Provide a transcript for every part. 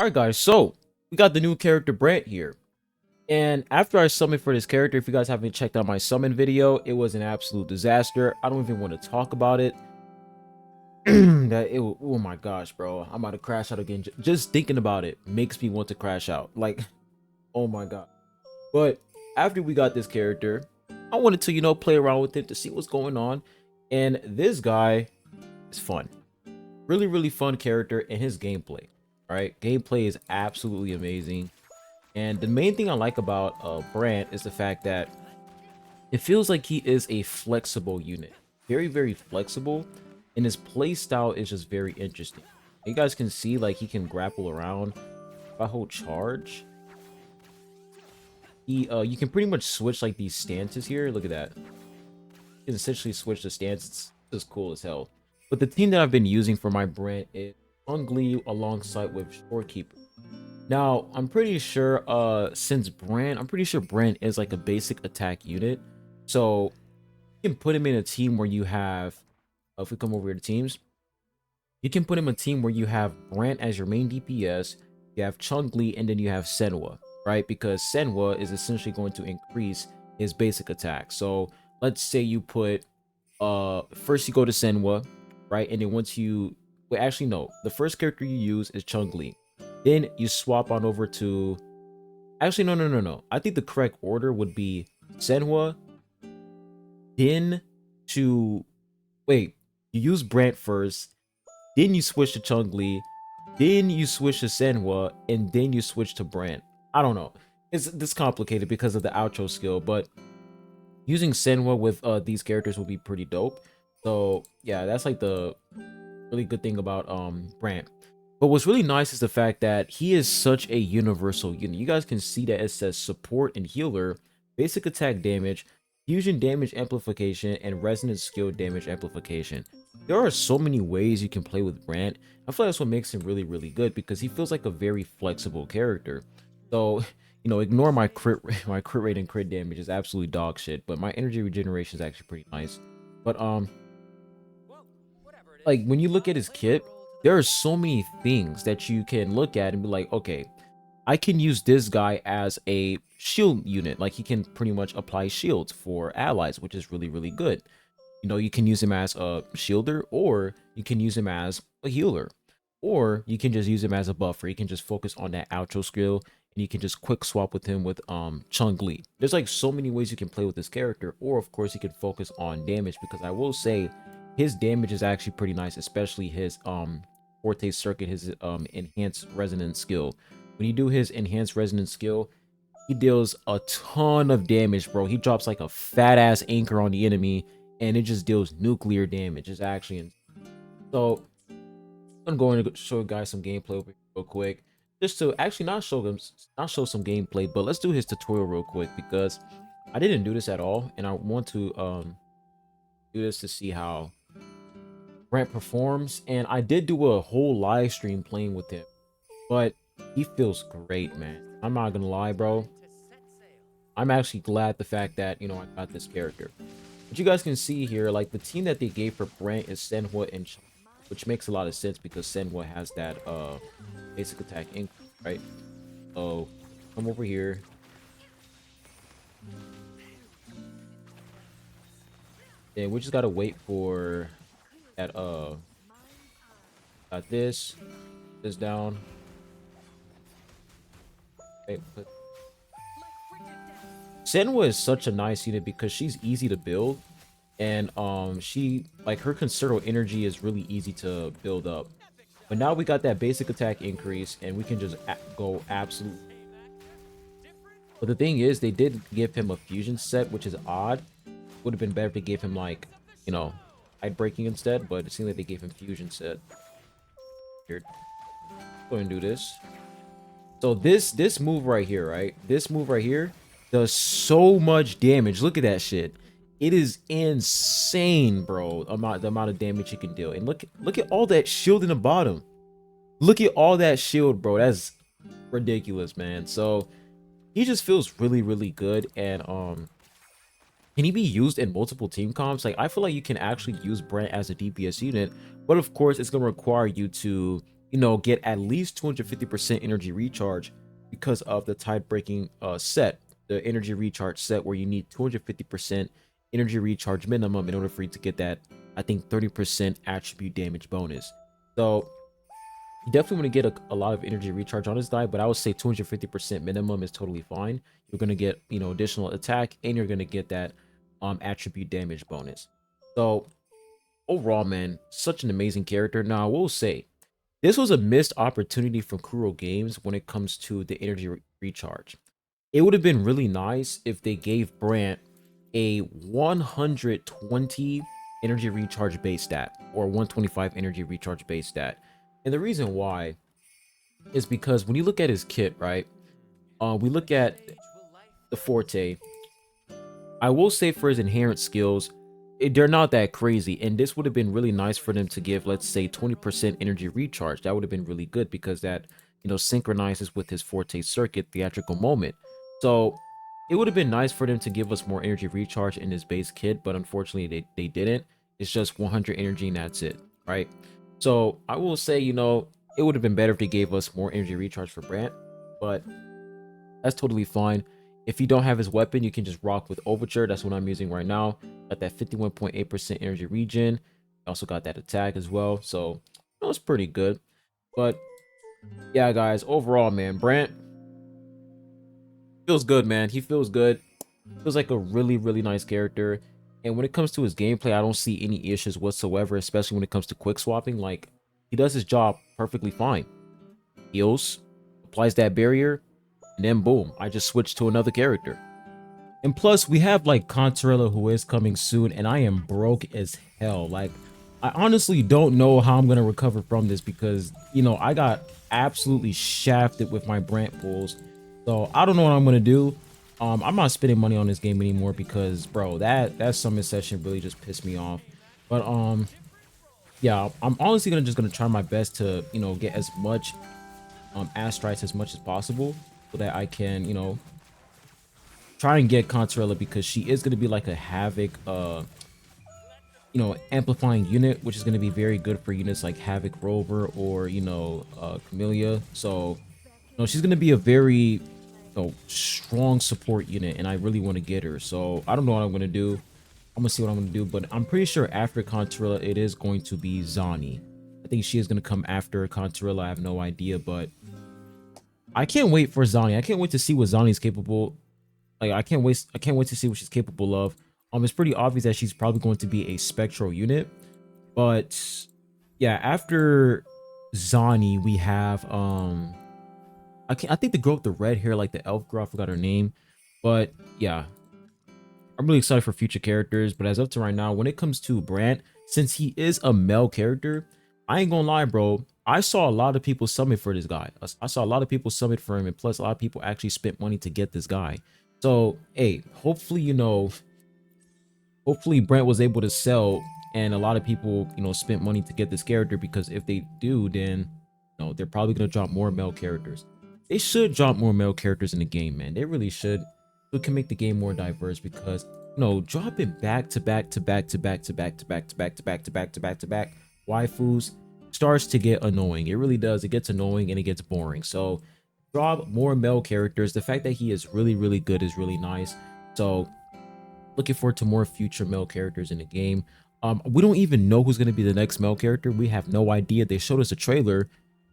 Alright guys, so we got the new character Brant here. And after I summoned for this character, if you guys haven't checked out my summon video, it was an absolute disaster. I don't even want to talk about it. Oh my gosh, bro. I'm about to crash out again. Just thinking about it makes me want to crash out. Like, oh my god. But after we got this character, I wanted to, play around with it to see what's going on. And this guy is fun. Really, really fun character and his gameplay. Right? Gameplay is absolutely amazing. And the main thing I like about Brant is the fact that it feels like he is a flexible unit. Very, very flexible. And his play style is just very interesting. You guys can see like he can grapple around. If I hold charge, you can pretty much switch like these stances here. Look at that. You can essentially switch the stance. It's just cool as hell. But the team that I've been using for my Brant is Ungly alongside with Shorekeeper. Now, I'm pretty sure I'm pretty sure Brant is like a basic attack unit. So you can put him in a team where you have, if we come over here to teams, you can put him in a team where you have Brant as your main DPS, you have Chun-Li, and then you have Senwa, right? Because Senwa is essentially going to increase his basic attack. So let's say you put, first you go to Senwa, right? And then once you, wait, actually no, the first character you use is Chun-Li. Then you swap on over to, actually no. I think the correct order would be Senhua, then to, wait, you use Brant first, then you switch to Chun-Li, then you switch to Senhua, and then you switch to Brant. I don't know. It's this complicated because of the outro skill, but using Senhua with these characters would be pretty dope. So yeah, that's like the really good thing about Brant. But what's really nice is the fact that he is such a universal unit. You guys can see that it says support and healer, basic attack damage, fusion damage amplification, and resonance skill damage amplification. There are so many ways you can play with Brant. I feel like that's what makes him really, really good because he feels like a very flexible character. So, ignore my my crit rate and crit damage is absolutely dog shit, but my energy regeneration is actually pretty nice. But like when you look at his kit, there are so many things that you can look at and be like, okay, I can use this guy as a shield unit. Like he can pretty much apply shields for allies, which is really, really good. You can use him as a shielder, or you can use him as a healer, or you can just use him as a buffer. You can just focus on that outro skill and you can just quick swap with him with Chun-Li. There's like so many ways you can play with this character, or of course you can focus on damage, because I will say his damage is actually pretty nice, especially his Forte Circuit, his enhanced resonance skill. When you do his enhanced resonance skill, he deals a ton of damage, bro. He drops like a fat ass anchor on the enemy and it just deals nuclear damage. It's actually so I'm going to show you guys some gameplay over here real quick, just to actually not show some gameplay, but let's do his tutorial real quick because I didn't do this at all and I want to do this to see how Brant performs. And I did do a whole live stream playing with him, but he feels great, man. I'm not gonna lie, bro. I'm actually glad the fact that I got this character. But you guys can see here, like the team that they gave for Brant is Senhua and Chun, which makes a lot of sense because Senhua has that basic attack increase, right? So come over here. And we just gotta wait for that got this down. Okay, Senwa is such a nice unit because she's easy to build, and she, like, her concerto energy is really easy to build up. But now we got that basic attack increase and we can just go absolute. But the thing is, they did give him a fusion set, which is odd. Would have been better if they gave him like hide breaking instead, but it seems like they gave him fusion set. Here, go and do this. So this move right here, right? This move right here does so much damage. Look at that shit. It is insane, bro. The amount of damage you can deal. And look at all that shield in the bottom. Look at all that shield, bro. That's ridiculous, man. So he just feels really, really good. And can he be used in multiple team comps? Like, I feel like you can actually use Brant as a DPS unit, but of course it's gonna require you to get at least 250% energy recharge because of the tide breaking set, the energy recharge set where you need 250% energy recharge minimum in order for you to get that, I think, 30% attribute damage bonus. So you definitely want to get a lot of energy recharge on this die, but I would say 250% minimum is totally fine. You're going to get, additional attack, and you're going to get that attribute damage bonus. So overall, man, such an amazing character. Now, I will say, this was a missed opportunity from Kuro Games when it comes to the energy recharge. It would have been really nice if they gave Brant a 120 energy recharge base stat or 125 energy recharge base stat. And the reason why is because when you look at his kit, right? We look at the Forte. I will say for his inherent skills, they're not that crazy. And this would have been really nice for them to give, let's say, 20% energy recharge. That would have been really good because that, synchronizes with his Forte circuit theatrical moment. So it would have been nice for them to give us more energy recharge in his base kit, but unfortunately they didn't. It's just 100 energy and that's it, right? So I will say, it would have been better if they gave us more energy recharge for Brant, but that's totally fine. If you don't have his weapon, you can just rock with Overture. That's what I'm using right now. Got that 51.8% energy regen. Also got that attack as well. So, it's pretty good. But, yeah, guys, overall, man, Brant feels good, man. He feels good. Feels like a really, really nice character. And when it comes to his gameplay, I don't see any issues whatsoever, especially when it comes to quick swapping. Like, he does his job perfectly fine. Heals, applies that barrier, and then boom, I just switched to another character. And plus, we have like Contarella who is coming soon, and I am broke as hell. Like, I honestly don't know how I'm gonna recover from this because I got absolutely shafted with my Brant pulls. So I don't know what I'm gonna do. I'm not spending money on this game anymore because, bro, that summon session really just pissed me off. But yeah, I'm honestly gonna try my best to get as much Astrites as much as possible so that I can try and get Contarella because she is going to be like a Havoc amplifying unit, which is going to be very good for units like Havoc Rover or Camellia. So she's going to be a very strong support unit, and I really want to get her. So I don't know what I'm going to do. I'm gonna see what I'm gonna do, but I'm pretty sure after Contarella it is going to be Zani. I think she is gonna come after Contarella. I have no idea, but I can't wait for Zani. I can't wait to see what Zani's capable. Like I can't wait to see what she's capable of. It's pretty obvious that she's probably going to be a spectral unit. But yeah, after Zani, we have I think the girl with the red hair, like the elf girl, I forgot her name. But yeah, I'm really excited for future characters. But as of to right now, when it comes to Brant, since he is a male character, I ain't gonna lie, bro. I saw a lot of people summon for this guy. I saw a lot of people summon for him, and plus a lot of people actually spent money to get this guy. So, hey, hopefully, hopefully Brent was able to sell and a lot of people, spent money to get this character because if they do, then, they're probably going to drop more male characters. They should drop more male characters in the game, man. They really should. It can make the game more diverse because, dropping back to back to back to back to back to back to back to back to back to back to back waifus starts to get annoying. It really does. It gets annoying and it gets boring. So, drop more male characters. The fact that he is really, really good is really nice. So looking forward to more future male characters in the game. We don't even know who's going to be the next male character. We have no idea. They showed us a trailer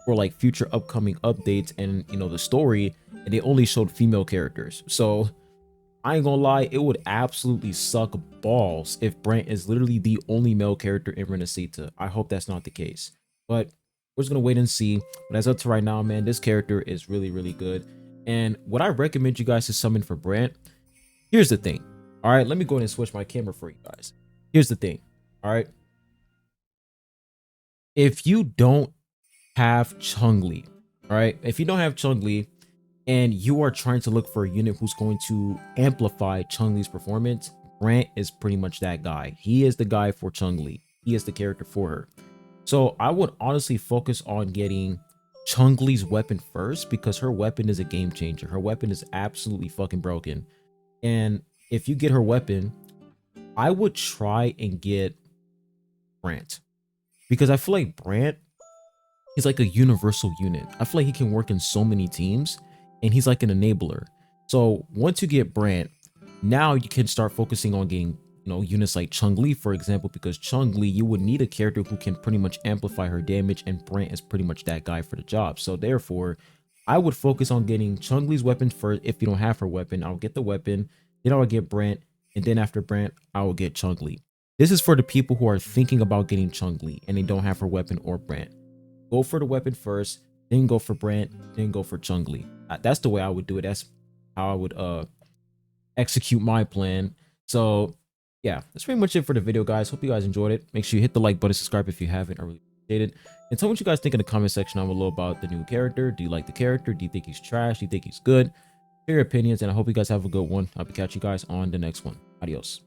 for like future upcoming updates and the story, and they only showed female characters. So I ain't gonna lie, it would absolutely suck balls if Brant is literally the only male character in Renacita. I hope that's not the case, but we're just gonna wait and see. But as up to right now, man, this character is really, really good. And what I recommend you guys to summon for Brant, here's the thing. All right, let me go ahead and switch my camera for you guys. Here's the thing. All right, if you don't have Chun-Li, all right, if you don't have Chun-Li and you are trying to look for a unit who's going to amplify Chun-Li's performance, Brant is pretty much that guy. He is the guy for Chun-Li. He is the character for her. So I would honestly focus on getting Chun-Li's weapon first because her weapon is a game changer. Her weapon is absolutely fucking broken. And if you get her weapon, I would try and get Brant because I feel like Brant he's like a universal unit. I feel like he can work in so many teams, and he's like an enabler. So once you get Brant, now you can start focusing on getting, units like Chung-Li, for example, because Chung-Li, you would need a character who can pretty much amplify her damage, and Brant is pretty much that guy for the job. So therefore, I would focus on getting Chung-Li's weapon first. If you don't have her weapon, I'll get the weapon, then I'll get Brant, and then after Brant, I will get Chung-Li. This is for the people who are thinking about getting Chung-Li and they don't have her weapon or Brant. Go for the weapon first, then go for Brant, then go for Chung-Li. That's the way I would do it. That's how I would execute my plan. So yeah, that's pretty much it for the video, guys. Hope you guys enjoyed it. Make sure you hit the like button, subscribe if you haven't. I really appreciate it. And tell me what you guys think in the comment section down below about the new character. Do you like the character? Do you think he's trash? Do you think he's good? Share your opinions, and I hope you guys have a good one. I'll catch you guys on the next one. Adios.